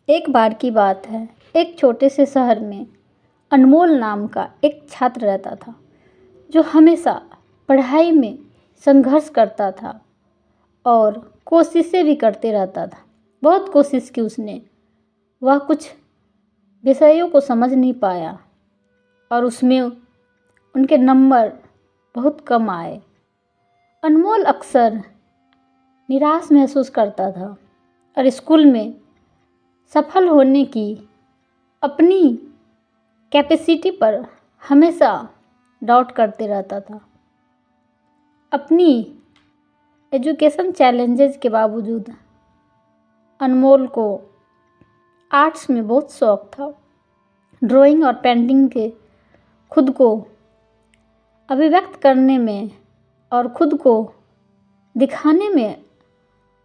एक बार की बात है, एक छोटे से शहर में अनमोल नाम का एक छात्र रहता था जो हमेशा पढ़ाई में संघर्ष करता था और कोशिशें भी करते रहता था। बहुत कोशिश की उसने, वह कुछ विषयों को समझ नहीं पाया और उसमें उनके नंबर बहुत कम आए। अनमोल अक्सर निराश महसूस करता था और स्कूल में सफल होने की अपनी कैपेसिटी पर हमेशा डाउट करते रहता था। अपनी एजुकेशन चैलेंजेस के बावजूद अनमोल को आर्ट्स में बहुत शौक था। ड्राइंग और पेंटिंग के खुद को अभिव्यक्त करने में और खुद को दिखाने में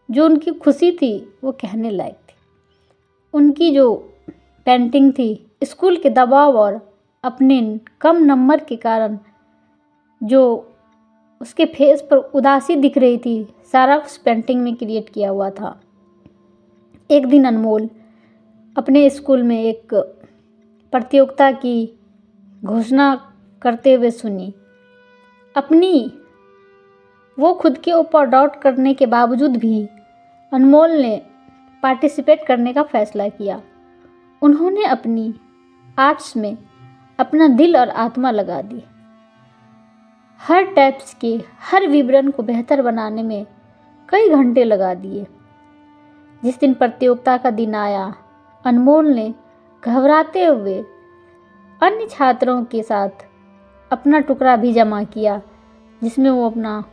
जो उनकी खुशी थी वो कहने लायक थी। उनकी जो पेंटिंग थी, स्कूल के दबाव और अपने कम नंबर के कारण जो उसके फेस पर उदासी दिख रही थी, सारा उस पेंटिंग में क्रिएट किया हुआ था। एक दिन अनमोल अपने स्कूल में एक प्रतियोगिता की घोषणा करते हुए सुनी। अपनी वो खुद के ऊपर डाउट करने के बावजूद भी अनमोल ने पार्टिसिपेट करने का फैसला किया। उन्होंने अपनी आर्ट्स में अपना दिल और आत्मा लगा दी। हर टाइप्स के हर विवरण को बेहतर बनाने में कई घंटे लगा दिए। जिस दिन प्रतियोगिता का दिन आया, अनमोल ने घबराते हुए अन्य छात्रों के साथ अपना टुकड़ा भी जमा किया जिसमें वो अपना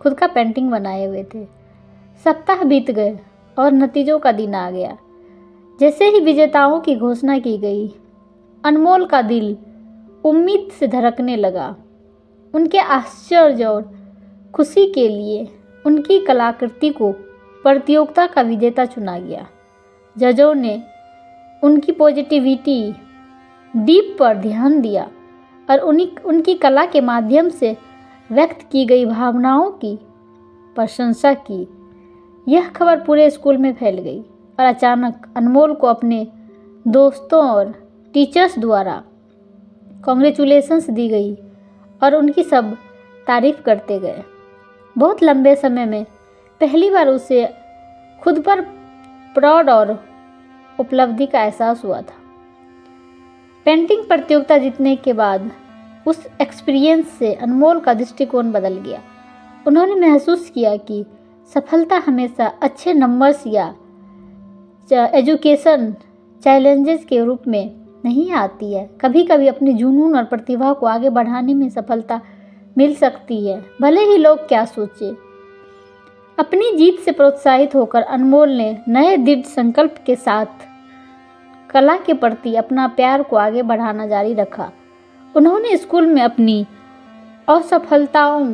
खुद का पेंटिंग बनाए हुए थे। सप्ताह बीत गए और नतीजों का दिन आ गया। जैसे ही विजेताओं की घोषणा की गई, अनमोल का दिल उम्मीद से धड़कने लगा। उनके आश्चर्य और खुशी के लिए उनकी कलाकृति को प्रतियोगिता का विजेता चुना गया। जजों ने उनकी पॉजिटिविटी डीप पर ध्यान दिया और उनकी कला के माध्यम से व्यक्त की गई भावनाओं की प्रशंसा की। यह खबर पूरे स्कूल में फैल गई और अचानक अनमोल को अपने दोस्तों और टीचर्स द्वारा कॉन्ग्रेचुलेशंस दी गई और उनकी सब तारीफ करते गए। बहुत लंबे समय में पहली बार उसे खुद पर प्राउड और उपलब्धि का एहसास हुआ था। पेंटिंग प्रतियोगिता जीतने के बाद उस एक्सपीरियंस से अनमोल का दृष्टिकोण बदल गया। उन्होंने महसूस किया कि सफलता हमेशा अच्छे नंबर्स या एजुकेशन चैलेंजेस के रूप में नहीं आती है। कभी कभी अपनी जुनून और प्रतिभा को आगे बढ़ाने में सफलता मिल सकती है, भले ही लोग क्या सोचे। अपनी जीत से प्रोत्साहित होकर अनमोल ने नए दृढ़ संकल्प के साथ कला के प्रति अपना प्यार को आगे बढ़ाना जारी रखा। उन्होंने स्कूल में अपनी असफलताओं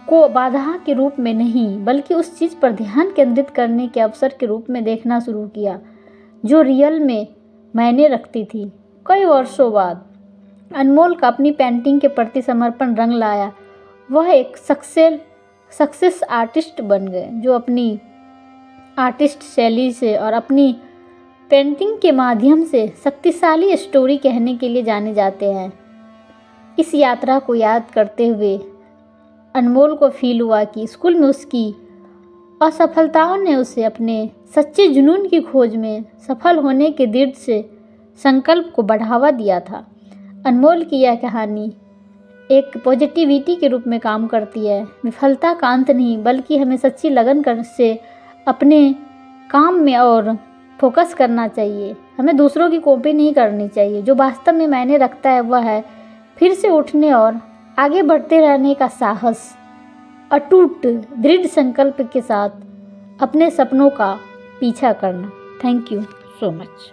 को बाधा के रूप में नहीं बल्कि उस चीज़ पर ध्यान केंद्रित करने के अवसर के रूप में देखना शुरू किया जो रियल में मायने रखती थी। कई वर्षों बाद अनमोल का अपनी पेंटिंग के प्रति समर्पण रंग लाया। वह एक सक्सेस आर्टिस्ट बन गए जो अपनी आर्टिस्ट शैली से और अपनी पेंटिंग के माध्यम से शक्तिशाली स्टोरी कहने के लिए जाने जाते हैं। इस यात्रा को याद करते हुए अनमोल को फील हुआ कि स्कूल में उसकी असफलताओं ने उसे अपने सच्चे जुनून की खोज में सफल होने के दृढ़ से संकल्प को बढ़ावा दिया था। अनमोल की यह कहानी एक पॉजिटिविटी के रूप में काम करती है। विफलता का अंत नहीं बल्कि हमें सच्ची लगन से अपने काम में और फोकस करना चाहिए। हमें दूसरों की कॉपी नहीं करनी चाहिए। जो वास्तव में मायने रखता है वह है फिर से उठने और आगे बढ़ते रहने का साहस, अटूट दृढ़ संकल्प के साथ अपने सपनों का पीछा करना। Thank you so much.